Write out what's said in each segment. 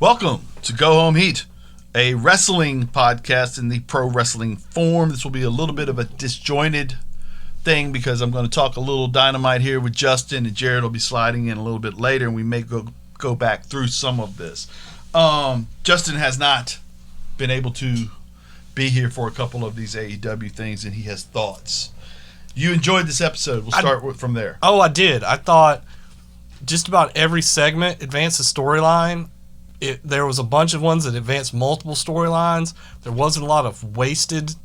Welcome to Go Home Heat, a wrestling podcast in the pro wrestling form. This will be a little bit of a disjointed thing because I'm going to talk a little dynamite here with Justin, and Jared will be sliding in a little bit later, and we may go back through some of this. Justin has not been able to be here for a couple of these AEW things, and he has thoughts. You enjoyed this episode. We'll start from there. Oh, I did. I thought just about every segment advanced the storyline. There was a bunch of ones that advanced multiple storylines. There wasn't a lot of wasted,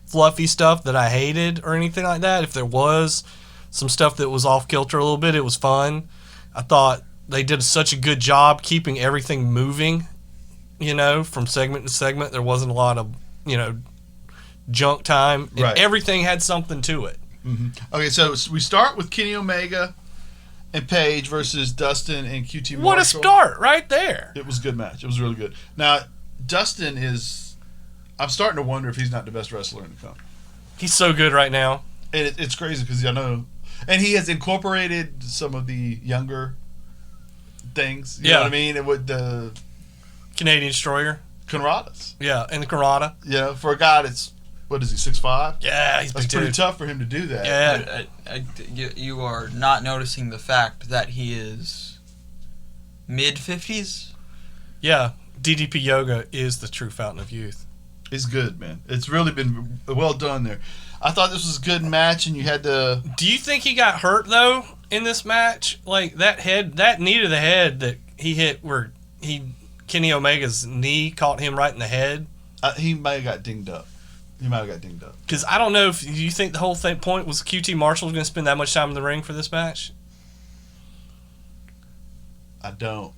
fluffy stuff that I hated or anything like that. If there was some stuff that was off kilter a little bit, it was fun. I thought they did such a good job keeping everything moving, from segment to segment. There wasn't a lot of, junk time. Right. Everything had something to it. Mm-hmm. Okay, so we start with Kenny Omega and Paige versus Dustin and QT Marshall. What a start right there. It was a good match. It was really good. Now, Dustin is... I'm starting to wonder if he's not the best wrestler in the company. He's so good right now. And it's crazy because I know... And he has incorporated some of the younger things. You know what I mean? And with the... Canadian Destroyer. Conradas. Yeah, and the Conrada. Yeah, for a guy that's... What is he, 6'5"? Yeah, he's That's big pretty dude. tough for him to do that. Yeah. You are not noticing the fact that he is mid-50s? Yeah, DDP Yoga is the true fountain of youth. It's good, man. It's really been well done there. I thought this was a good match, and you had to... Do you think he got hurt, though, in this match? Like, that knee to the head that he hit where Kenny Omega's knee caught him right in the head? He might have got dinged up. Because I don't know if you think the whole point was QT Marshall was going to spend that much time in the ring for this match. I don't.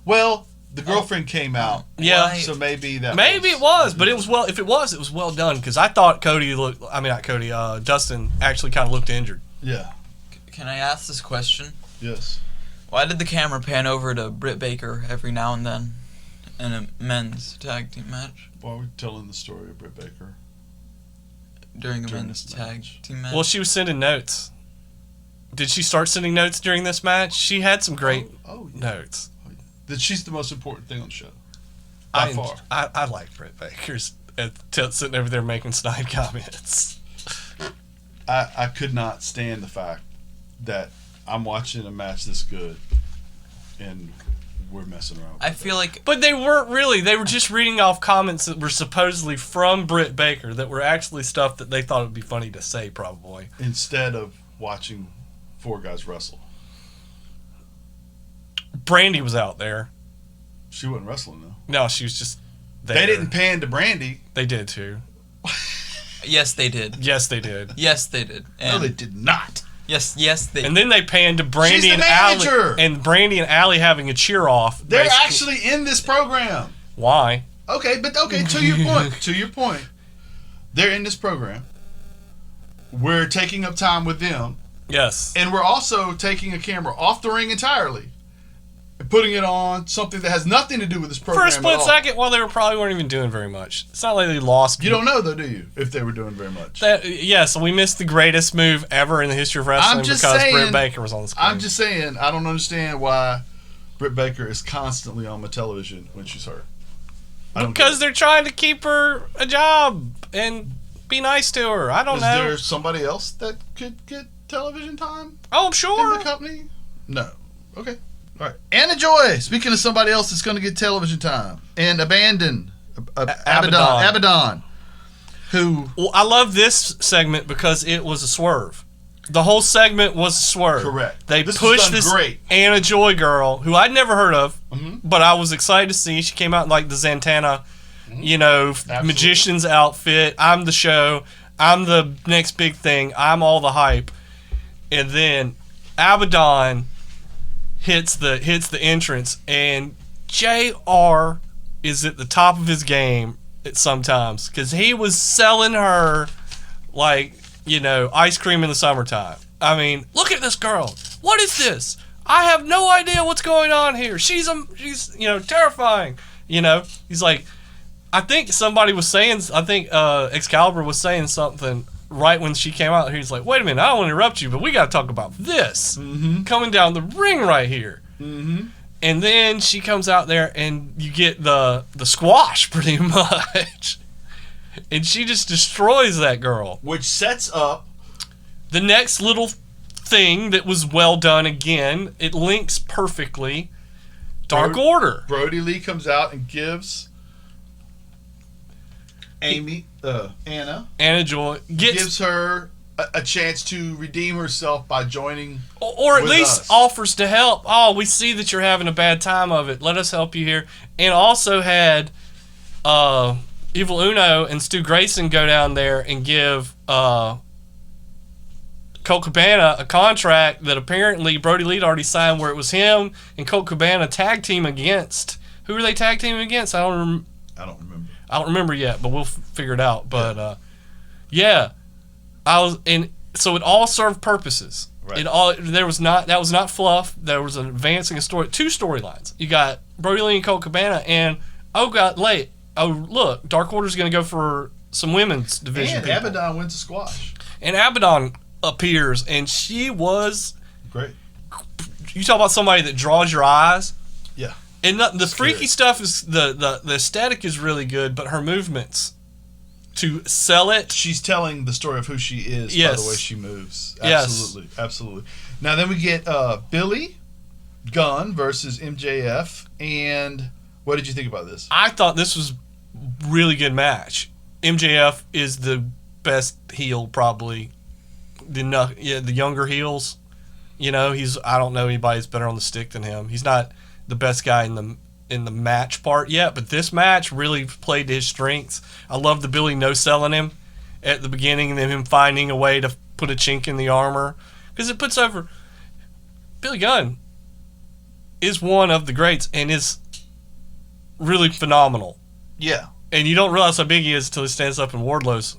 Well, the girlfriend came out. Yeah. So maybe that. Maybe it was, but it was well. If it was well done. Because I thought Dustin actually kind of looked injured. Yeah. Can I ask this question? Yes. Why did the camera pan over to Britt Baker every now and then in a men's tag team match? Why are we telling the story of Britt Baker? During a men's tag team match? Well, she was sending notes. Did she start sending notes during this match? She had some great notes. That she's the most important thing on the show. By far. I like Britt Baker's sitting over there making snide comments. I could not stand the fact that I'm watching a match this good and we're messing around. I feel like... But they weren't really. They were just reading off comments that were supposedly from Britt Baker that were actually stuff that they thought it would be funny to say, probably. Instead of watching four guys wrestle. Brandy was out there. She wasn't wrestling, though. No, she was just there. They didn't pan to Brandy. They did, too. Yes, they did. Yes, they did. Yes, they did. No, they did not. Yes, they did. And then they panned to Brandy She's the and manager. Allie. And Brandy and Allie having a cheer off. They're basically. actually in this program. Why? Okay, to your point. They're in this program. We're taking up time with them. Yes. And we're also taking a camera off the ring entirely and putting it on something that has nothing to do with this program. For a split second, well, they probably weren't even doing very much. It's not like they lost. You don't know, though, do you, if they were doing very much? So we missed the greatest move ever in the history of wrestling because Britt Baker was on the screen. I'm just saying, I don't understand why Britt Baker is constantly on my television when she's hurt. Because they're trying to keep her a job and be nice to her. I don't know. Is there somebody else that could get television time? Oh, I'm sure. In the company? No. Okay. All right. Anna Joy, speaking of somebody else that's going to get television time. And Abaddon, who... Well, I love this segment because it was a swerve. The whole segment was a swerve. Correct. They pushed this great. Anna Joy girl, who I'd never heard of, but I was excited to see. She came out in like the Zantana, magician's outfit. I'm the show. I'm the next big thing. I'm all the hype. And then Abaddon hits the entrance, and JR is at the top of his game sometimes because he was selling her like ice cream in the summertime. I mean, look at this girl. What is this? I have no idea what's going on here. She's terrifying. He's like, I think somebody was saying, Excalibur was saying something right when she came out. He's like, wait a minute, I don't want to interrupt you, but we got to talk about this coming down the ring right here. And then she comes out there and you get the squash pretty much. And she just destroys that girl. Which sets up the next little thing that was well done again. It links perfectly. Dark Order. Brody Lee comes out and gives Anna Joy gives her a chance to redeem herself by joining, or at with least us. offers to help. Oh, we see that you're having a bad time of it. Let us help you here. And also had Evil Uno and Stu Grayson go down there and give Colt Cabana a contract that apparently Brody Lee already signed, where it was him and Colt Cabana tag team against. Who were they tag teaming against? I don't remember yet, but we'll figure it out. But so it all served purposes. Right. That was not fluff. There was an advancing a story. Two storylines. You got Brody Lee and Colt Cabana, and look, Dark Order's going to go for some women's division. And people. Abaddon wins the squash. And Abaddon appears, and she was great. You talk about somebody that draws your eyes. Yeah. And the freaky stuff is the aesthetic is really good, but her movements to sell it. She's telling the story of who she is by the way she moves. Absolutely, absolutely. Now then we get Billy Gunn versus MJF, and what did you think about this? I thought this was a really good match. MJF is the best heel, probably. The younger heels. You know, I don't know anybody that's better on the stick than him. He's not the best guy in the match part yet, but this match really played to his strengths. I love the Billy no-selling him at the beginning and then him finding a way to put a chink in the armor, because it puts over. Billy Gunn is one of the greats and is really phenomenal. Yeah. And you don't realize how big he is until he stands up and Wardlow's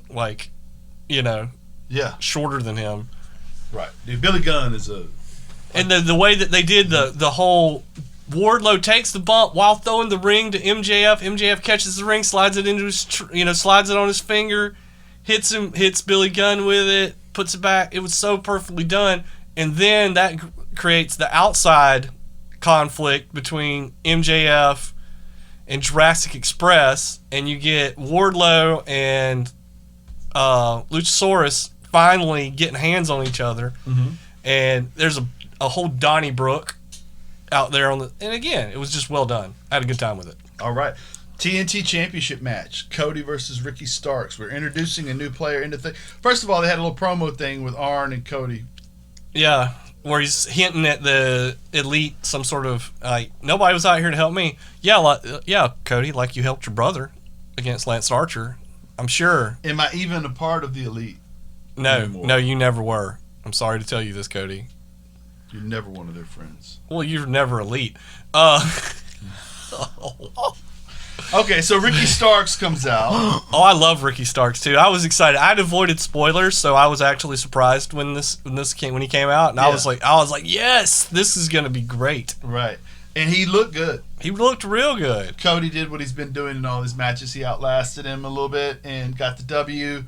shorter than him. Right. Dude, Billy Gunn is and the way that they did the whole Wardlow takes the bump while throwing the ring to MJF. MJF catches the ring, slides it into his slides it on his finger, hits Billy Gunn with it, puts it back. It was so perfectly done. And then that creates the outside conflict between MJF and Jurassic Express, and you get Wardlow and Luchasaurus finally getting hands on each other. Mm-hmm. And there's a whole Donnybrook out there and again, it was just well done. I had a good time with it. All right. TNT Championship match, Cody versus Ricky Starks. We're introducing a new player into thing. First of all, they had a little promo thing with Arn and Cody. Yeah, where he's hinting at the Elite, some sort of nobody was out here to help me. Yeah, Cody, like you helped your brother against Lance Archer. I'm sure. Am I even a part of the Elite? No, you never were. I'm sorry to tell you this, Cody. You're never one of their friends. Well, you're never Elite. Okay, so Ricky Starks comes out. Oh, I love Ricky Starks too. I was excited. I'd avoided spoilers, so I was actually surprised when he came out, and I was like, yes, this is gonna be great. Right, and he looked good. He looked real good. Cody did what he's been doing in all these matches. He outlasted him a little bit and got the W.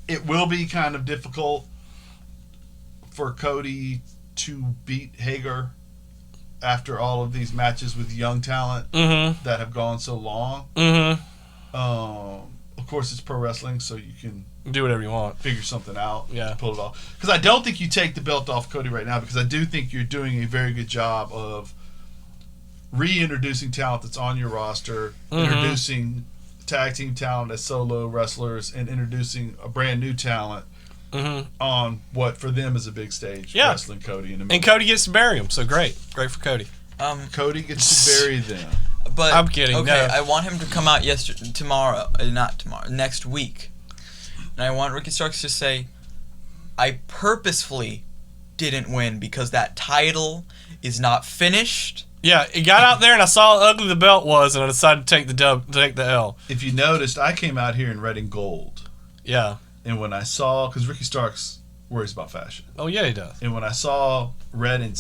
It will be kind of difficult for Cody to beat Hager after all of these matches with young talent that have gone so long. Mm-hmm. Of course, it's pro wrestling, so you can do whatever you want. Figure something out. Yeah. Pull it off. Because I don't think you take the belt off Cody right now, because I do think you're doing a very good job of reintroducing talent that's on your roster, introducing tag team talent as solo wrestlers, and introducing a brand new talent on what for them is a big stage. Yeah. Wrestling Cody in the middle. And Cody gets to bury him, so great for Cody. Cody gets to bury them. But I'm kidding. Okay, No. I want him to come out next week, and I want Ricky Starks to say, "I purposefully didn't win because that title is not finished." Yeah, he got out there and I saw how ugly the belt was, and I decided to take the L. If you noticed, I came out here in red and gold. Yeah. And when I saw, because Ricky Starks worries about fashion. Oh yeah, he does. And when I saw red and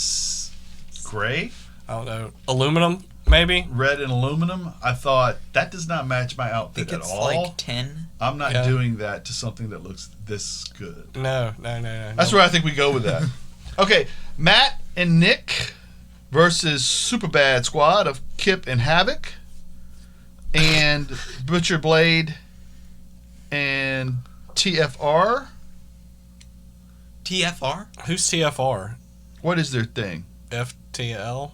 gray, I don't know, aluminum maybe. Red and aluminum, I thought that does not match my I outfit think at it's all. like 10. I'm not doing that to something that looks this good. No. That's where I think we go with that. Okay, Matt and Nick versus Superbad Squad of Kip and Havoc, and Butcher Blade and TFR. TFR? Who's TFR? What is their thing? FTL?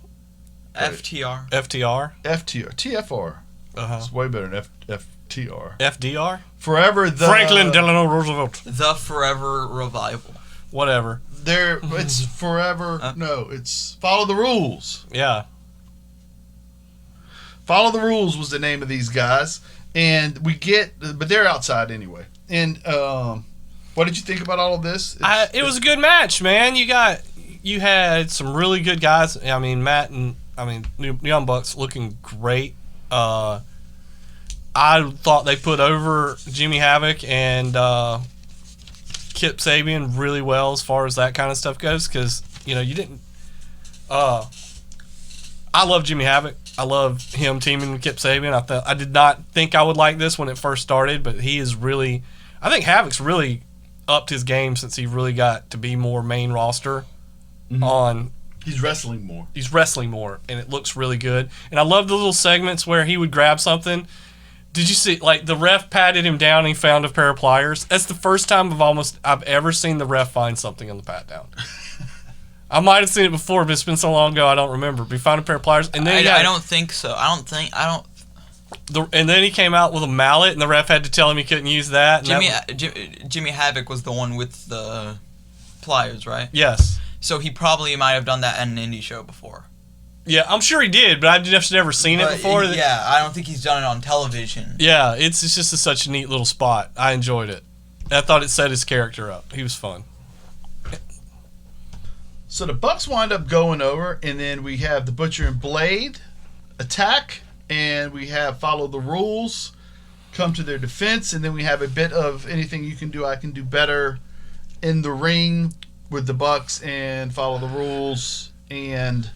FTR. FTR? FTR. TFR. Uh-huh. It's way better than FTR. FDR? Forever the... Franklin Delano Roosevelt. The Forever Revival. Whatever. It's Forever... No, it's Follow the Rules. Yeah. Follow the Rules was the name of these guys. And we get... But they're outside anyway. And what did you think about all of this? It was a good match, man. You had some really good guys. I mean, Matt and Young Bucks looking great. I thought they put over Jimmy Havoc and Kip Sabian really well as far as that kind of stuff goes, because you didn't. I love Jimmy Havoc. I love him teaming with Kip Sabian. I did not think I would like this when it first started, but he is really. I think Havoc's really upped his game since he really got to be more main roster. He's wrestling more. He's wrestling more, and it looks really good. And I love the little segments where he would grab something. Did you see, like, the ref patted him down and he found a pair of pliers? That's the first time I've ever seen the ref find something on the pat down. I might have seen it before, but it's been so long ago I don't remember. But he found a pair of pliers, and then I don't think so. And then he came out with a mallet, and the ref had to tell him he couldn't use that. Jimmy Havoc was the one with the pliers, right? Yes. So he probably might have done that at an indie show before. Yeah, I'm sure he did, but I've just never seen it before. Yeah, I don't think he's done it on television. Yeah, it's just such a neat little spot. I enjoyed it. I thought it set his character up. He was fun. So the Bucks wind up going over, and then we have the Butcher and Blade attack, and we have Follow the Rules come to their defense, and then we have a bit of anything you can do, I can do better in the ring with the Bucks and Follow the Rules, and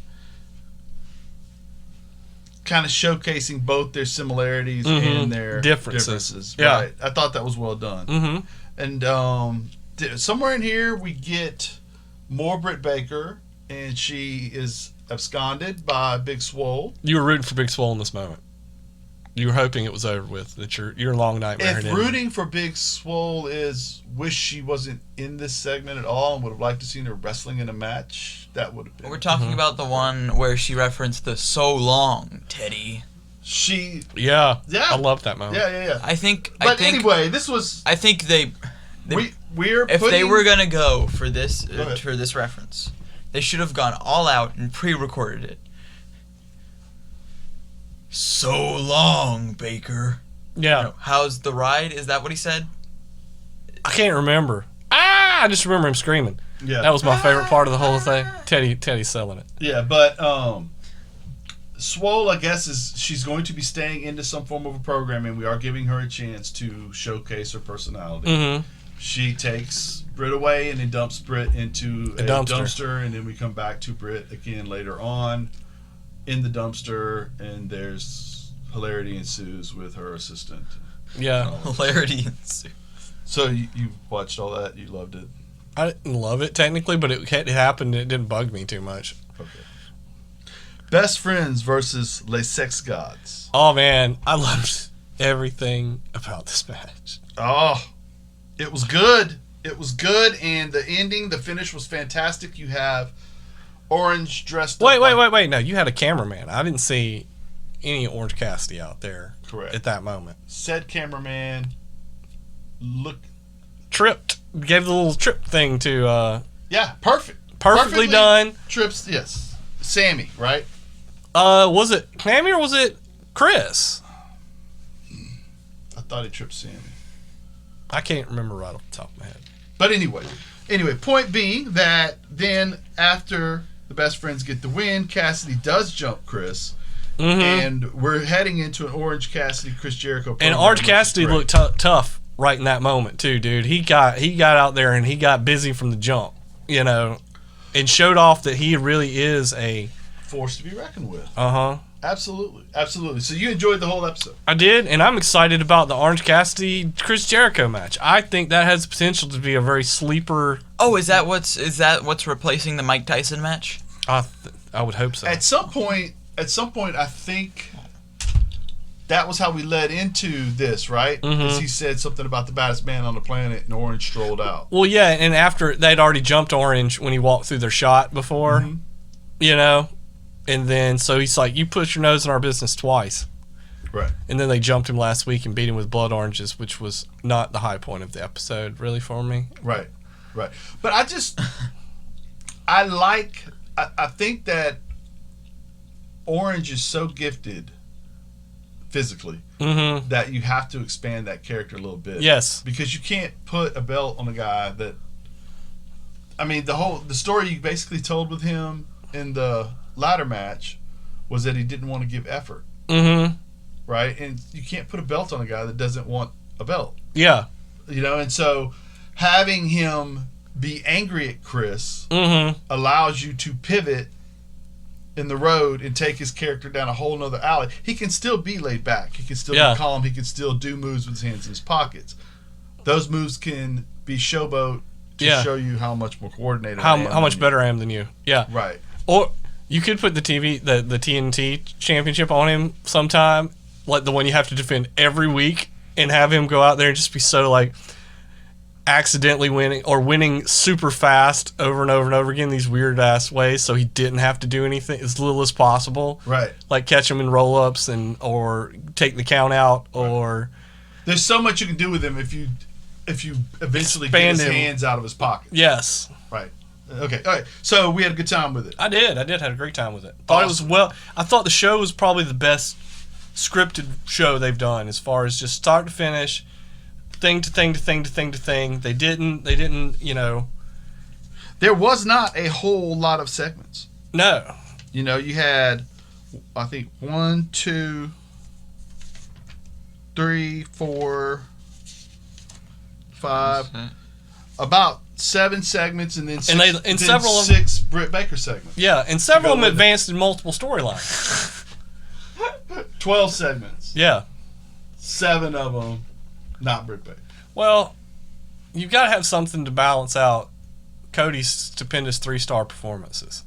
kind of showcasing both their similarities and their differences. Yeah. Right. I thought that was well done. Mm-hmm. And somewhere in here we get more Britt Baker, and she is absconded by Big Swole. You were rooting for Big Swole in this moment. You were hoping it was over with, that your long nightmare. If rooting for Big Swole is wish she wasn't in this segment at all and would have liked to seen her wrestling in a match, that would have been. We're talking about the one where she referenced the "so long, Teddy." Yeah. I love that moment. Yeah. I think. Anyway, this was. I think we're if they were gonna go for this ahead. for this reference, they should have gone all out and pre-recorded it. So long, Baker. Yeah. How's the ride? Is that what he said? I can't remember. I just remember him screaming. Yeah. That was my favorite part of the whole thing. Teddy's selling it. Yeah, but Swole, I guess, she's going to be staying into some form of a program, and we are giving her a chance to showcase her personality. Mm-hmm. She takes Britt away and then dumps Britt into a dumpster, and then we come back to Britt again later on in the dumpster, and there's hilarity ensues with her assistant. Yeah. Hilarity ensues. So you watched all that? You loved it? I didn't love it technically, but it happened and it didn't bug me too much. Okay. Best Friends versus Les Sex Gods. Oh, man. I loved everything about this match. Oh, it was good. It was good, and the ending, the finish was fantastic. You have Orange dressed up. Wait. No, you had a cameraman. I didn't see any Orange Cassidy out there. Correct. At that moment. Said cameraman tripped. Gave the little trip thing to yeah, perfect. Perfectly done. Trips, yes. Sammy, right? Was it Sammy or was it Chris? I thought he tripped Sammy. I can't remember right off the top of my head. But anyway, point being that then after the Best Friends get the win, Cassidy does jump Chris. Mm-hmm. And we're heading into an Orange Cassidy, Chris Jericho program. And Orange Cassidy looked tough right in that moment too, dude. He got out there and he got busy from the jump, and showed off that he really is a force to be reckoned with. Uh-huh. Absolutely. So you enjoyed the whole episode. I did, and I'm excited about the Orange Cassidy Chris Jericho match. I think that has the potential to be a very sleeper. Oh, is that what's replacing the Mike Tyson match? I would hope so. At some point, I think that was how we led into this, right? Because he said something about the baddest man on the planet, and Orange strolled out. Well, yeah, and after they'd already jumped Orange when he walked through their shot before, you know, and then so he's like, "You put your nose in our business twice." Right. And then they jumped him last week and beat him with blood oranges, which was not the high point of the episode, really, for me. Right. But I think that Orange is so gifted physically that you have to expand that character a little bit. Yes. Because you can't put a belt on a guy that, I mean, the story you basically told with him in the ladder match was that he didn't want to give effort. Right? And you can't put a belt on a guy that doesn't want a belt. Yeah. You know, and so having him be angry at Chris allows you to pivot in the road and take his character down a whole nother alley. He can still be laid back. He can still be calm. He can still do moves with his hands in his pockets. Those moves can be showboat to show you how much more coordinated I am. How much better I am than you. Yeah. Right. Or you could put the TNT championship on him sometime, like the one you have to defend every week, and have him go out there and just be so like accidentally winning super fast over and over and over again these weird ass ways, so he didn't have to do anything, as little as possible. Right. Like catch him in roll ups or take the count out or. There's so much you can do with him if you eventually Expand get his him. hands out of his pocket. Yes. Right. Okay. All right. So we had a good time with it. I did have a great time with it. Thought it was I thought the show was probably the best scripted show they've done as far as just start to finish, thing to thing to thing to thing to thing. They didn't, you know. There was not a whole lot of segments. No. You know, you had, I think, 1, 2, 3, 4, 5, about 7 segments, and then 6 Britt Baker segments. Yeah, and several of them advanced in multiple storylines. 12 segments. Yeah. 7 of them, not Britt Baker. Well, you've got to have something to balance out Cody's stupendous 3-star performances.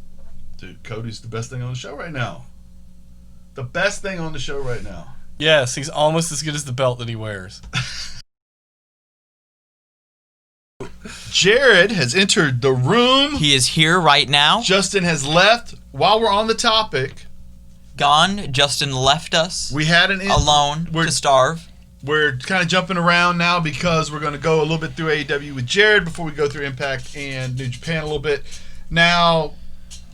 Dude, Cody's the best thing on the show right now. The best thing on the show right now. Yes, he's almost as good as the belt that he wears. Jared has entered the room. He is here right now. Justin has left. While we're on the topic, Gone. Justin left us. We had alone to starve. We're kind of jumping around now because we're going to go a little bit through AEW with Jared before we go through Impact and New Japan a little bit. Now,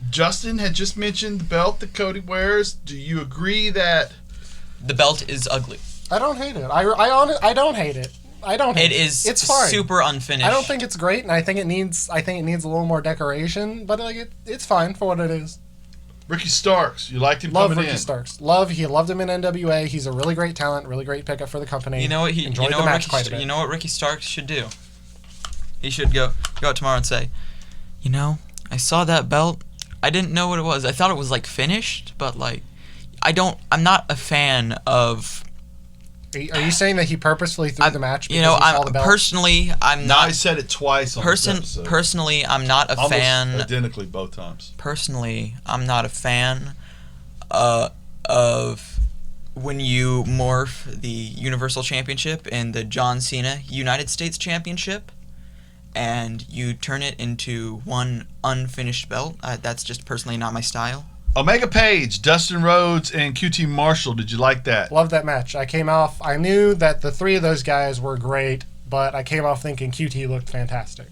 Justin had just mentioned the belt that Cody wears. Do you agree that the belt is ugly? I don't hate it. I don't hate it. It's fine. Super unfinished. I don't think it's great, and I think it needs a little more decoration, but like it's fine for what it is. Ricky Starks, you liked him Love coming Ricky in. Starks. He loved him in NWA. He's a really great talent, really great pickup for the company. You know what enjoyed the match quite a bit. You know what Ricky Starks should do? He should go out tomorrow and say, you know, I saw that belt. I didn't know what it was. I thought it was like finished, but like, I'm not a fan of. Are you saying that he purposefully threw the match? You know, I'm personally, I'm not. I said it twice on this episode. Personally, I'm not a fan. Almost identically both times. Personally, I'm not a fan of when you morph the Universal Championship and the John Cena United States Championship, and you turn it into one unfinished belt. That's just personally not my style. Omega Page, Dustin Rhodes, and QT Marshall. Did you like that? Loved that match. I knew that the 3 of those guys were great, but I came off thinking QT looked fantastic.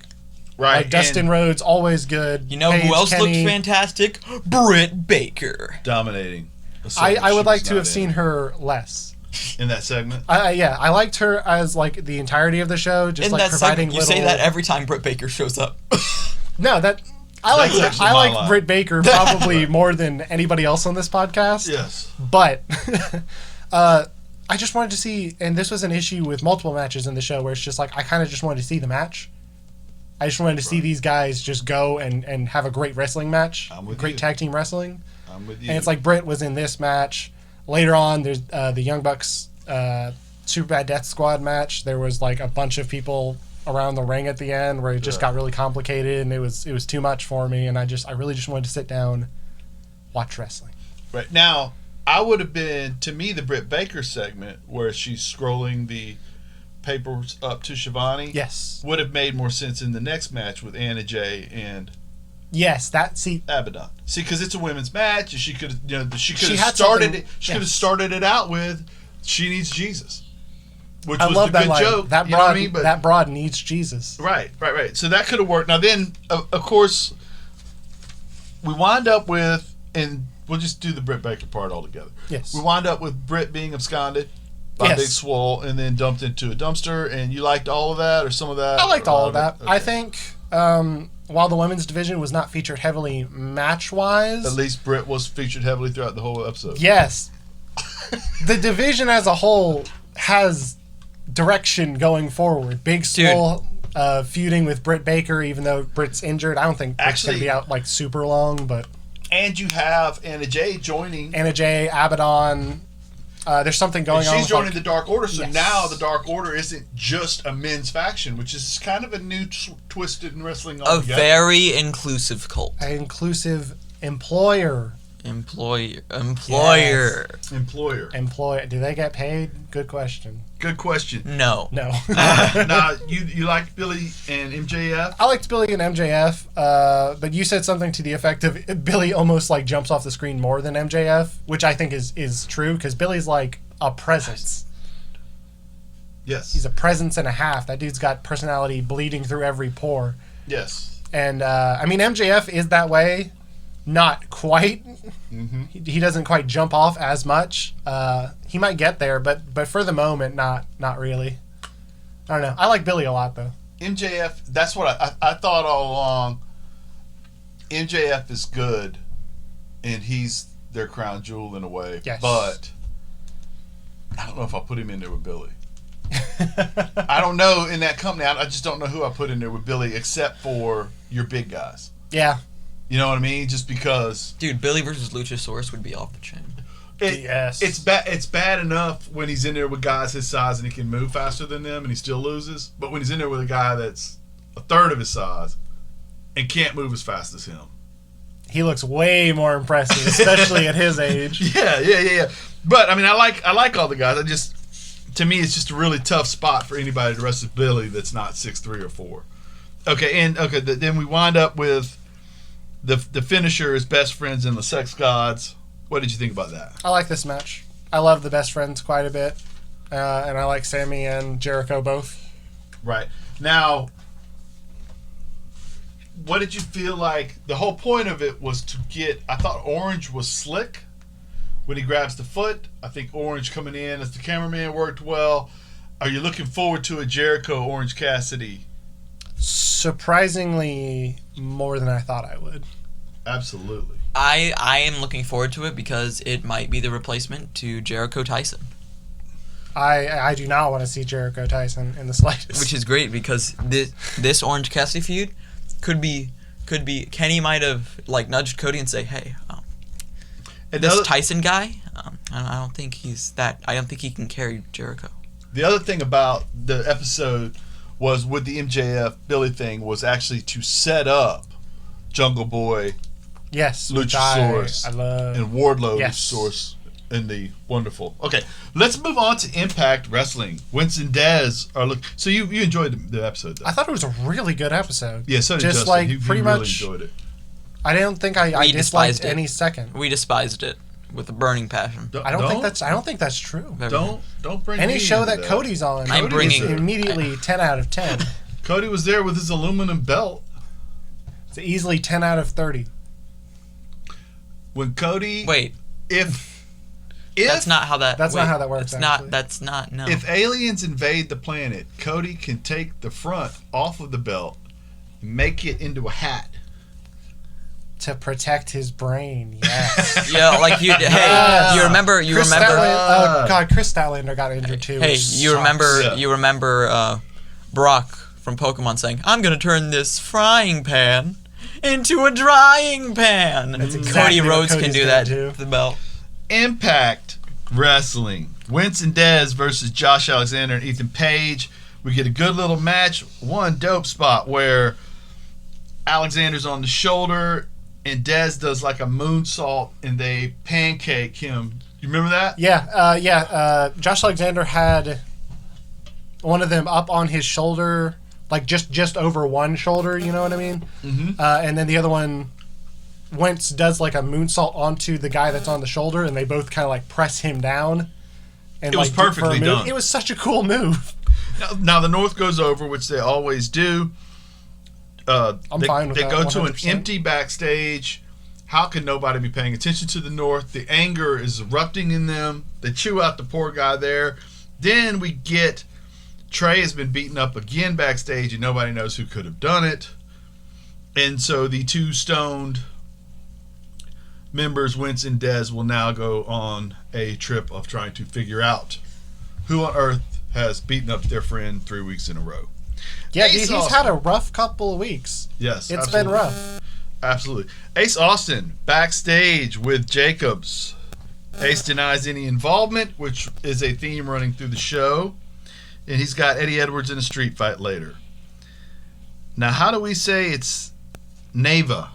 Right. Like Dustin Rhodes, always good. You know who else looked fantastic? Britt Baker. Dominating. I would like to have seen her less. In that segment? I liked her as like the entirety of the show, just in like that providing segment, you say that every time Britt Baker shows up. No, I like Britt Baker probably more than anybody else on this podcast. Yes. But I just wanted to see, and this was an issue with multiple matches in the show where it's just like I kind of just wanted to see the match. I just wanted to see these guys just go and have a great wrestling match, great tag team wrestling. I'm with you. And it's like Britt was in this match. Later on, there's the Young Bucks Super Bad Death Squad match. There was like a bunch of people around the ring at the end where it just got really complicated and it was too much for me, and I really just wanted to sit down, watch wrestling. Right now, I would have been, to me, the Britt Baker segment where she's scrolling the papers up to Shivani. Yes. Would have made more sense in the next match with Anna Jay and Yes, Abaddon. See, because it's a women's match, and she could have had started it out with "She needs Jesus," which I was love the that good line. joke. That you know what broad, I mean? But, that broad needs Jesus. right. So that could have worked. Now then, of course, we wind up with, and we'll just do the Britt Baker part all together. Yes. We wind up with Britt being absconded by Big Swole and then dumped into a dumpster, and you liked all of that or some of that? I liked all of that. Okay. I think while the women's division was not featured heavily match-wise, At least Britt was featured heavily throughout the whole episode. yes, the division as a whole has direction going forward. Big Swole feuding with Britt Baker, even though Britt's injured. I don't think Britt's going to be out like super long, but... And you have Anna Jay joining. Anna Jay, Abaddon. There's something going on. She's joining the Dark Order, so Yes. now the Dark Order isn't just a men's faction, which is kind of a new twisted in wrestling A altogether. very inclusive cult. An inclusive employer. Employer. Do they get paid? Good question. Good question. No. No. Now, you like Billy and MJF? I liked Billy and MJF, but you said something to the effect of Billy almost like jumps off the screen more than MJF, which I think is true because Billy's like a presence. Yes. He's a presence and a half. That dude's got personality bleeding through every pore. Yes. And I mean, MJF is that way. Not quite. Mm-hmm. He doesn't quite jump off as much. He might get there, but for the moment, not really. I don't know. I like Billy a lot though. MJF, that's what I thought all along. MJF is good, and he's their crown jewel in a way. Yes. But I don't know if I'll put him in there with Billy. I don't know in that company. I just don't know who I put in there with Billy except for your big guys. Yeah. You know what I mean? Just because. Dude, Billy versus Luchasaurus would be off the chain. Yes. It's bad. It's bad enough when he's in there with guys his size and he can move faster than them and he still loses. But when he's in there with a guy that's a third of his size and can't move as fast as him, he looks way more impressive, especially at his age. Yeah. But I mean, I like all the guys. To me, it's just a really tough spot for anybody to wrestle Billy that's not 6'3" or 4. Then we wind up with the finisher is Best Friends and the Sex Gods. What did you think about that? I like this match. I love the Best Friends quite a bit, and I like Sammy and Jericho both. Right. Now, what did you feel like? The whole point of it was to get... I thought Orange was slick when he grabs the foot. I think Orange coming in as the cameraman worked well. Are you looking forward to a Jericho Orange Cassidy? Surprisingly more than I thought I would. Absolutely. I am looking forward to it because it might be the replacement to Jericho Tyson. I do not want to see Jericho Tyson in the slightest. Which is great because this Orange Cassidy feud could be Kenny might have like nudged Cody and say, hey, this Tyson guy, I don't think I don't think he can carry Jericho. The other thing about the episode was with the MJF Billy thing was actually to set up Jungle Boy, yes, Luchasaurus, I love, and Wardlow yes. Luchasaurus in the wonderful. Okay, let's move on to Impact Wrestling. Winston Dez are so you enjoyed the episode though. I thought it was a really good episode. Yeah, so did just Justin. like he pretty really much enjoyed it. I didn't think I disliked despised it. any second. We despised it with a burning passion. I don't think that's true. Don't bring Any me show into that Cody's on, I'm bringing- immediately 10 out of 10. Cody was there with his aluminum belt. It's easily 10 out of 30. When Cody, Wait, if that's not how that. That's wait, not how that works, That's not. actually. That's not. No. if aliens invade the planet, Cody can take the front off of the belt, and make it into a hat. To protect his brain, yes. Yeah, like you. Hey, Yes. you remember? Chris Statlander got injured too. Hey, which you sucks. remember? Yeah. You remember Brock from Pokemon saying, "I'm gonna turn this frying pan into a drying pan." That's exactly Cody what Rhodes Cody's can do gonna that do. with the belt. Impact Wrestling. Winston Dez versus Josh Alexander and Ethan Page. We get a good little match. One dope spot where Alexander's on the shoulder and Dez does like a moonsault and they pancake him. You remember that? Yeah. Josh Alexander had one of them up on his shoulder, like just over one shoulder. You know what I mean? Mm-hmm. And then the other one, Wentz does like a moonsault onto the guy that's on the shoulder, and they both kind of like press him down. And It was like, perfectly done. It was such a cool move. Now the North goes over, which they always do. I'm fine with they that. go to 100%. an empty backstage. How can nobody be paying attention to the North? The anger is erupting in them. They chew out the poor guy there. Then we get Trey has been beaten up again backstage, and nobody knows who could have done it. And so the two stoned members, Wentz and Dez, will now go on a trip of trying to figure out who on earth has beaten up their friend 3 weeks in a row. Yeah, Ace he's Austin. had a rough couple of weeks. Yes, It's absolutely. been rough. Absolutely. Ace Austin backstage with Jacobs. Ace denies any involvement, which is a theme running through the show. And he's got Eddie Edwards in a street fight later. Now, how do we say it's Neva?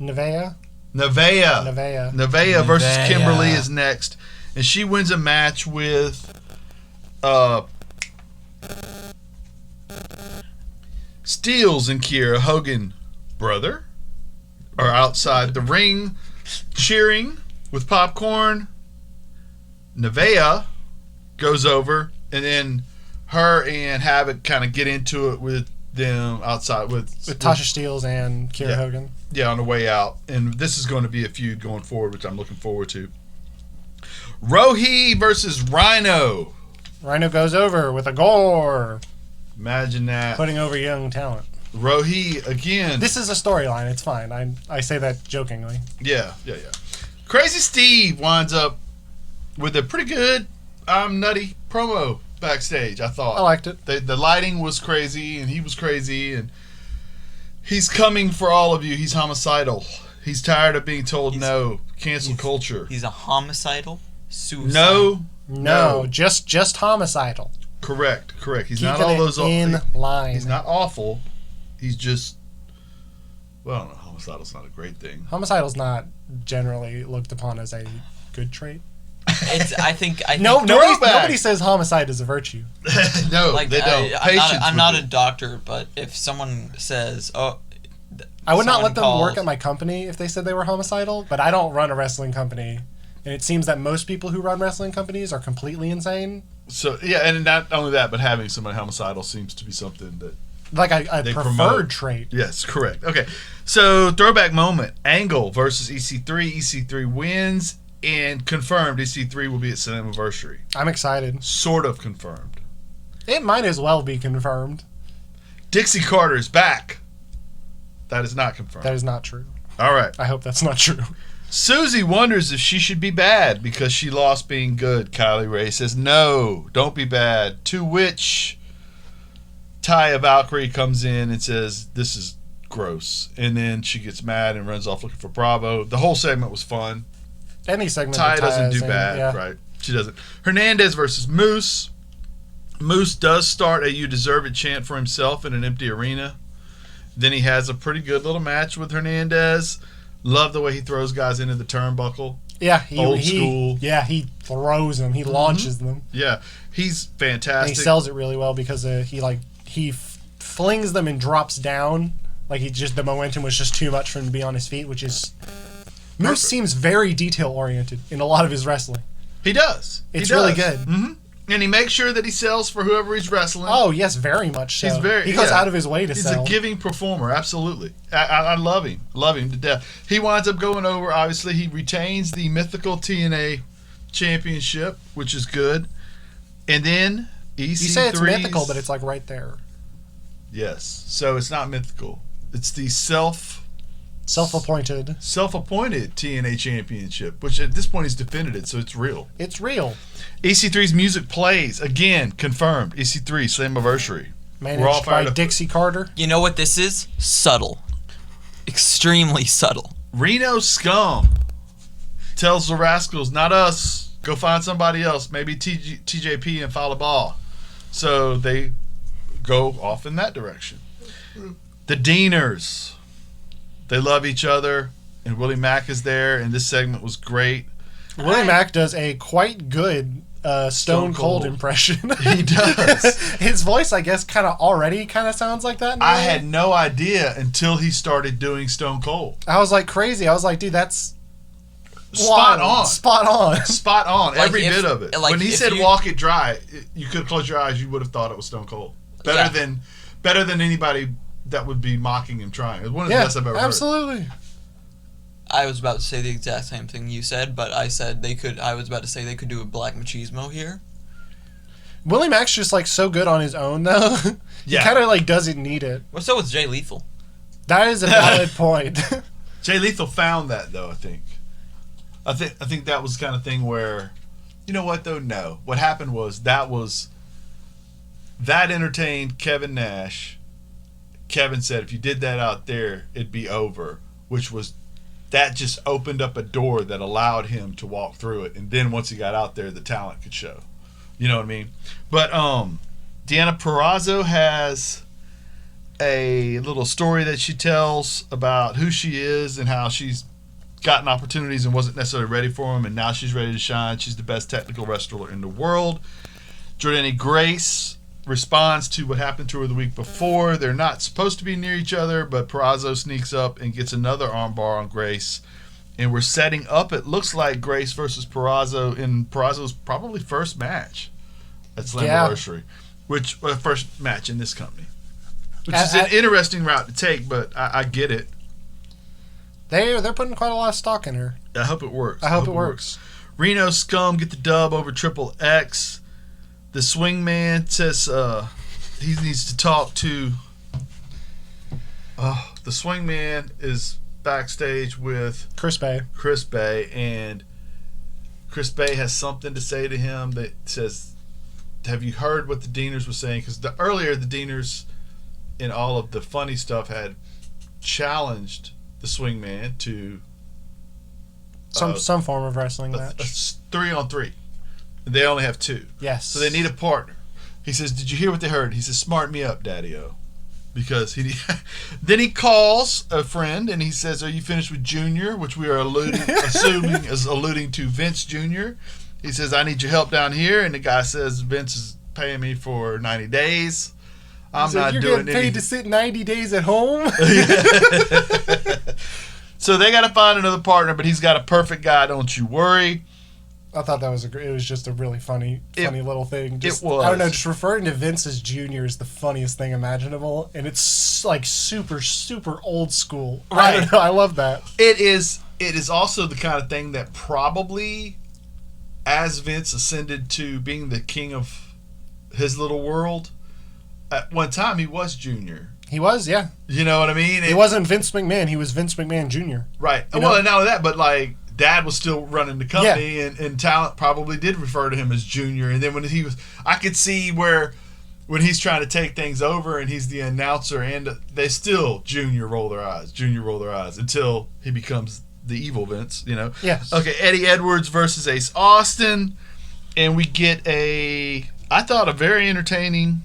Nevaeh Nevaeh versus Nevaeh. Kimberly is next. And she wins a match with Steels and Kiera Hogan brother are outside the ring cheering with popcorn. Nevaeh goes over, and then her and Havoc kind of get into it with them outside with Tasha Steelz and Kiera Yeah. Hogan. on the way out. And this is going to be a feud going forward, which I'm looking forward to. Rohi versus Rhino. Rhino goes over with a gore, Imagine that. putting over young talent. Rohi again. This is a storyline. It's fine. I say that jokingly. Yeah. Crazy Steve winds up with a pretty good I'm Nutty promo backstage, I thought. I liked it. The lighting was crazy, and he was crazy, and he's coming for all of you. He's homicidal. He's tired of being told no. Cancel culture. He's a homicidal suicide. No. Just homicidal. Correct. He's Keeping not all it those in line. He's not awful. He's just, well, I don't know. Homicidal's not a great thing. Homicidal's not generally looked upon as a good trait. I think Nobody says homicide is a virtue. No, like they don't. I'm not a doctor, but if someone says, I would not someone let them calls- work at my company if they said they were homicidal, but I don't run a wrestling company. And it seems that most people who run wrestling companies are completely insane. So, yeah, and not only that, but having somebody homicidal seems to be something that... Like a They preferred promote. trait. Yes, correct. Okay, so throwback moment. Angle versus EC3. EC3 wins, and confirmed EC3 will be at Slammiversary. I'm excited. Sort of confirmed. It might as well be confirmed. Dixie Carter is back. That is not confirmed. That is not true. All right. I hope that's not true. Susie wonders if she should be bad because she lost being good. Kylie Ray says, no, don't be bad. To which Taya Valkyrie comes in and says, this is gross. And then she gets mad and runs off looking for Bravo. The whole segment was fun. Any segment Taya that doesn't Taya's do in, bad, yeah. right? She doesn't. Hernandez versus Moose. Moose does start a "You Deserve It" chant for himself in an empty arena. Then he has a pretty good little match with Hernandez. Love the way he throws guys into the turnbuckle. Yeah, Old school. Yeah, he throws them. He launches them. Yeah, he's And fantastic. he sells it really well because he flings them and drops down. Like the momentum was just too much for him to be on his feet, which is... Moose Perfect. seems very detail-oriented in a lot of his wrestling. He does. It's He really does. good. Mm-hmm. And he makes sure that he sells for whoever he's wrestling. Oh, yes, very much so. He goes out of his way to He's sell. a giving performer, absolutely. I love him. Love him to death. He winds up going over, obviously, he retains the mythical TNA championship, which is good. And then EC3... You say it's mythical, but it's like right there. Yes. So it's not mythical. It's the Self-appointed. self-appointed TNA championship, which at this point he's defended it, so it's real. It's real. EC3's music plays. Again, confirmed. EC3, Slammiversary. We're all Managed fired by up. Dixie Carter. You know what this is? Subtle. Extremely subtle. Reno Scum tells the Rascals, not us, go find somebody else, maybe TJP and Fallah Ball. So they go off in that direction. The Deaners, they love each other, and Willie Mack is there, and this segment was great. Willie Mack does a quite good Stone Cold impression. He does. His voice, I guess, already sounds like that. I had no idea until he started doing Stone Cold. I was like crazy. I was like, dude, that's spot wild. on. Spot on. Spot on. Like Every bit of it. like when he if said you- "walk it dry," you could close your eyes. You would have thought it was Stone Cold. Better than anybody that would be mocking him trying. It was one of the best I've ever heard. Absolutely. I was about to say the exact same thing you said, but I said they could. I was about to say they could do a black machismo here. Willie Mack's just so good on his own though. He Yeah. doesn't need it. Well, so was Jay Lethal. That is a valid point. Jay Lethal found that though. I think that was the kind of thing where, you know what though? No. What happened was that entertained Kevin Nash. Kevin said if you did that out there, it'd be over. That just opened up a door that allowed him to walk through it. And then once he got out there, the talent could show. You know what I mean? But Deanna Purrazzo has a little story that she tells about who she is and how she's gotten opportunities and wasn't necessarily ready for them, and now she's ready to shine. She's the best technical wrestler in the world. Jordynne Grace responds to what happened to her the week before. They're not supposed to be near each other, but Purrazzo sneaks up and gets another armbar on Grace. And we're setting up, it looks like, Grace versus Purrazzo in Purrazzo's probably first match at Slammiversary. First match in this company. Which is an interesting route to take, but I get it. They're putting quite a lot of stock in her. I hope it works. I hope it works. Reno Scum get the dub over Triple X. The Swingman says he needs to talk to... the Swingman is backstage with Chris Bay. And Chris Bay has something to say to him that says, have you heard what the Deaners were saying? Because earlier the Deaners, in all of the funny stuff, had challenged the Swingman to Some form of wrestling a match. 3-on-3. They only have 2. Yes. So they need a partner. He says, did you hear what they heard? He says, smart me up, Daddy-O. Because then he calls a friend and he says, are you finished with Junior? Which we are assuming is alluding to Vince Jr. He says, I need your help down here. And the guy says, Vince is paying me for 90 days. I'm not you're doing getting paid anything. to sit 90 days at home? So they got to find another partner, but he's got a perfect guy. Don't you worry. I thought that was it was just a really funny little thing. Just, it was. I don't know, just referring to Vince as Junior is the funniest thing imaginable, and it's super, super old school. Right. I don't know, I love that. It is also the kind of thing that probably, as Vince ascended to being the king of his little world, at one time he was Junior. He was, yeah. You know what I mean? He wasn't Vince McMahon. He was Vince McMahon Jr. Right. You Well, know? and not only that, but like Dad was still running the company, and talent probably did refer to him as Junior. And then when he was, I could see where when he's trying to take things over and he's the announcer, and they still Junior roll their eyes until he becomes the evil Vince. You know. Yes. Okay. Eddie Edwards versus Ace Austin, and we get I thought a very entertaining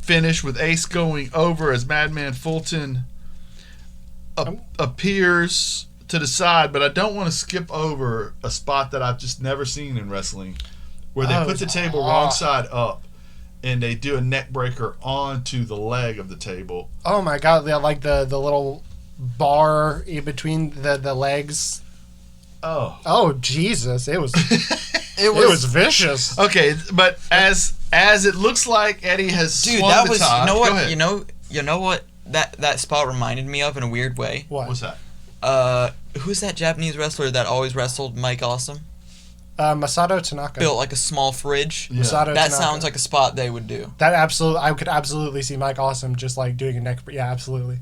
finish with Ace going over as Madman Fulton appears to the side, but I don't want to skip over a spot that I've just never seen in wrestling, where they put the table wrong side up and they do a neck breaker onto the leg of the table. Oh my god, yeah, like the little bar in between the legs. Oh Jesus, it was it was vicious. Okay, but as it looks like Eddie has swung that the was tide. you know Go what ahead. you know what that spot reminded me of in a weird way. What? What's that? Who's that Japanese wrestler that always wrestled Mike Awesome? Masato Tanaka. Built like a small fridge. Yeah. Masato That Tanaka. sounds like a spot they would do. I could absolutely see Mike Awesome just like doing a neck. Yeah, absolutely.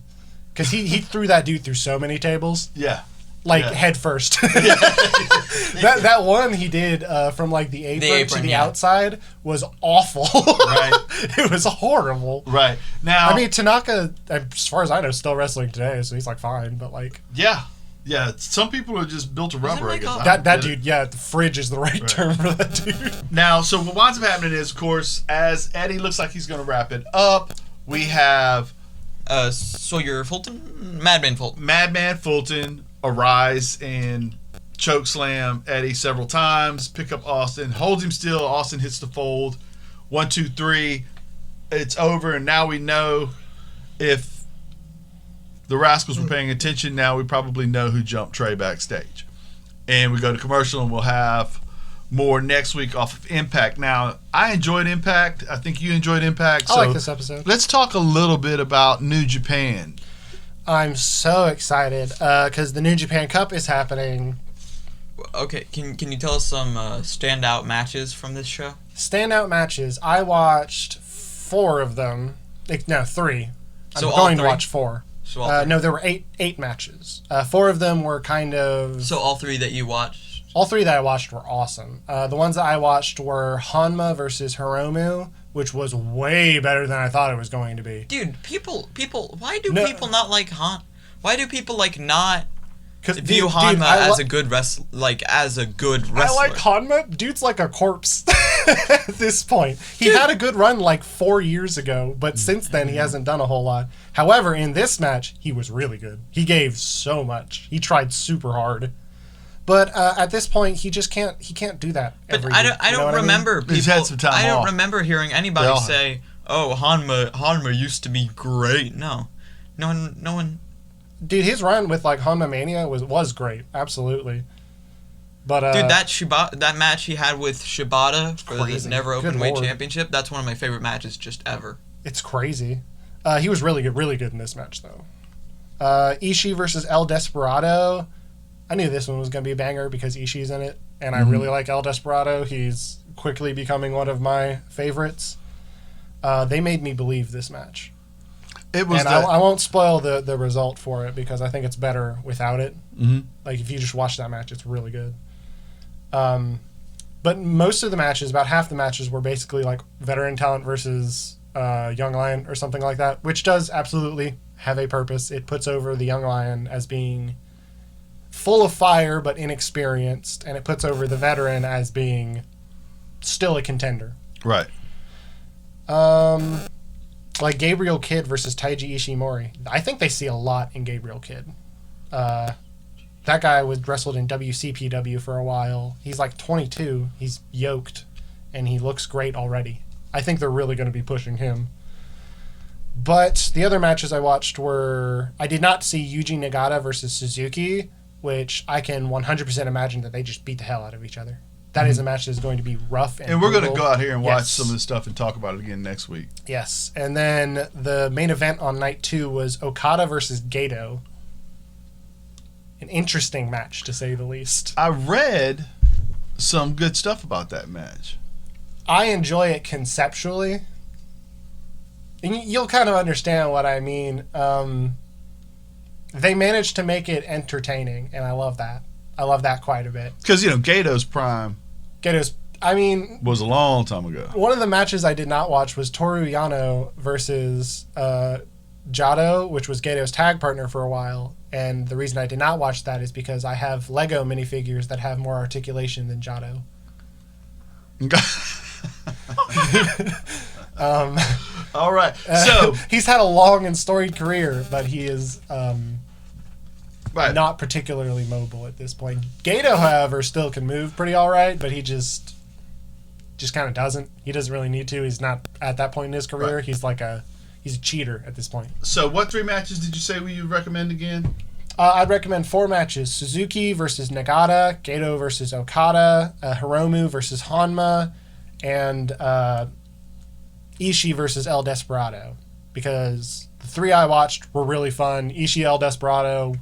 Because he threw that dude through so many tables, Yeah. head first. that one he did from like the apron to the yeah. outside was awful. Right. It was horrible. Right. Now, I mean, Tanaka, as far as I know, is still wrestling today, so he's like fine. But like, yeah. Yeah, some people are just built to rubber. I like guess. a- I That don't get dude, it. yeah, the fridge is the right term for that dude. Now, so what winds up happening is, of course, as Eddie looks like he's going to wrap it up, we have Sawyer Fulton? Madman Fulton. Madman Fulton arise and chokeslam Eddie several times, pick up Austin, holds him still. Austin hits the fold. 1, 2, 3. It's over, and now we know if the Rascals were paying attention. Now we probably know who jumped Trey backstage. And we go to commercial, and we'll have more next week off of Impact. Now, I enjoyed Impact. I think you enjoyed Impact. I like this episode. Let's talk a little bit about New Japan. I'm so excited because the New Japan Cup is happening. Okay, can you tell us some standout matches from this show? Standout matches. I watched 4 of them. No, 3. So I'm all going to 3? watch 4. So all three. No, there were eight matches. 4 of them were kind of... So all 3 that you watched? All 3 that I watched were awesome. The ones that I watched were Hanma versus Hiromu, which was way better than I thought it was going to be. Dude, people. Why do No. people not like Han? Why do people not 'Cause, view dude, Hanma I as a good wrestler? I like Hanma. Dude's like a corpse at this point. He had a good run like 4 years ago, but since then he hasn't done a whole lot. However, in this match, he was really good. He gave so much. He tried super hard. But at this point, he just can't. He can't do that. But every I week, don't you know what remember people. He's had some time I don't off. remember hearing They anybody all have. say, "Oh, Hanma used to be great." No one. Dude, his run with like Hanma Mania was great. Absolutely. But Dude, that match he had with Shibata for the crazy. Never Good Openweight Lord. Championship, that's one of my favorite matches just ever. it's crazy. He was really good in this match though. Ishii versus El Desperado. I knew this one was going to be a banger because Ishii's in it, and I really like El Desperado. He's quickly becoming one of my favorites. They made me believe this match. It was And I won't spoil the result for it because I think it's better without it. Mhm. Like, if you just watch that match, it's really good. But most of the matches, about half the matches, were basically like veteran talent versus Young Lion or something like that, which does absolutely have a purpose. It puts over the Young Lion as being full of fire but inexperienced, and it puts over the veteran as being still a contender. right. Like Gabriel Kidd versus Taiji Ishimori. I think they see a lot in Gabriel Kidd. That guy was wrestled in WCPW for a while. He's like 22. He's yoked, and he looks great already. I think they're really going to be pushing him. But the other matches I watched were... I did not see Yuji Nagata versus Suzuki, which I can 100% imagine that they just beat the hell out of each other. That is a match that's going to be rough and And we're going to brutal. go out here and watch Yes. some of this stuff and talk about it again next week. Yes. And then the main event on night 2 was Okada versus Gato. An interesting match, to say the least. I read some good stuff about that match. I enjoy it conceptually. And you'll kind of understand what I mean. They managed to make it entertaining, and I love that. I love that quite a bit. Because, Gato's prime Gato's... I mean, was a long time ago. one of the matches I did not watch was Toru Yano versus Jado, which was Gato's tag partner for a while. And the reason I did not watch that is because I have Lego minifigures that have more articulation than Jado. All right. So, He's had a long and storied career, but he is right. not particularly mobile at this point. Gato, however, still can move pretty all right, but he just kind of doesn't. He doesn't really need to. He's not at that point in his career. Right. He's a cheater at this point. So, what 3 matches did you say you recommend again? I'd recommend 4 matches: Suzuki versus Nagata, Gato versus Okada, Hiromu versus Hanma, and Ishii versus El Desperado. Because the 3 I watched were really fun. Ishii, El Desperado,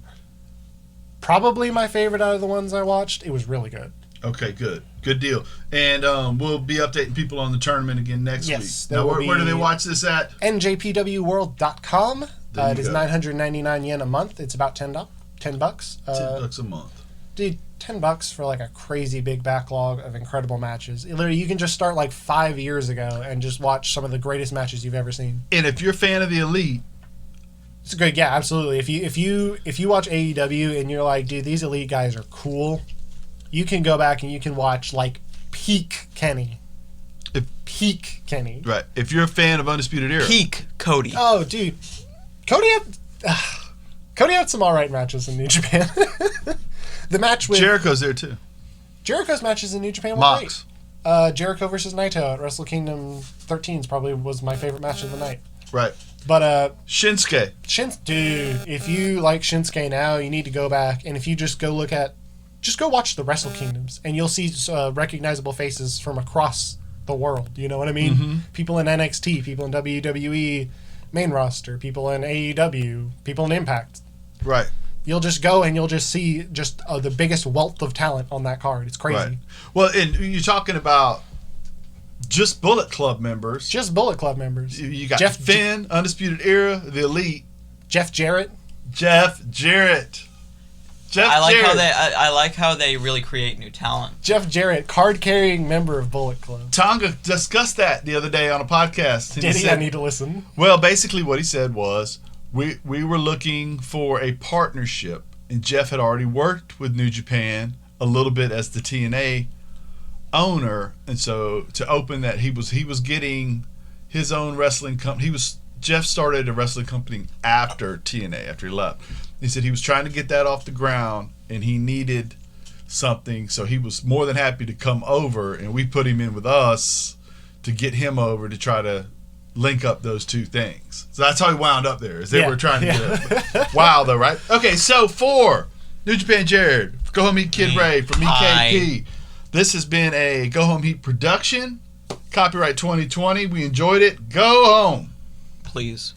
probably my favorite out of the ones I watched. It was really good. Okay, good. Good deal. And we'll be updating people on the tournament again next Yes, week. there Now, will where do be- they watch this at? NJPWWorld.com. There you It is go. 999 yen a month. It's about $10. $10 a month. Dude, $10 for like a crazy big backlog of incredible matches. Literally, you can just start like 5 years ago and just watch some of the greatest matches you've ever seen. And if you're a fan of the Elite, It's great. Yeah, absolutely. If you watch AEW and you're like, dude, these elite guys are cool, you can go back and you can watch like peak Kenny. Peak Kenny. Right. If you're a fan of Undisputed Era. Peak Cody. Oh, dude. Cody had some alright matches in New Japan. The match with Jericho's there too. Jericho's matches in New Japan were Mox. great. Jericho versus Naito at Wrestle Kingdom 13 probably was my favorite match of the night. Right. But Shinsuke. Dude, if you like Shinsuke now, you need to go back, and if you just go watch the Wrestle Kingdoms, and you'll see recognizable faces from across the world. You know what I mean? Mm-hmm. People in NXT, people in WWE main roster, people in AEW, people in Impact. Right. You'll just go and you'll just see just the biggest wealth of talent on that card. It's crazy. Right. Well, and you're talking about just Bullet Club members. Just Bullet Club members. You got Finn, Undisputed Era, the Elite. Jeff Jarrett. I like how they really create new talent. Jeff Jarrett, card-carrying member of Bullet Club. Tonga discussed that the other day on a podcast. Did he? I need to listen. Well, basically what he said was, we were looking for a partnership, and Jeff had already worked with New Japan a little bit as the TNA owner, and so to open that, he was getting his own wrestling company. Jeff started a wrestling company after TNA, after he left. He said he was trying to get that off the ground, and he needed something, so he was more than happy to come over, and we put him in with us to get him over to try to link up those two things. So that's how he wound up there, is they were trying to get up. Wow, though, right? Okay, so for New Japan Jared, Go Home Heat Kid Ray from EKP, this has been a Go Home Heat production. Copyright 2020. We enjoyed it. Go home. Please.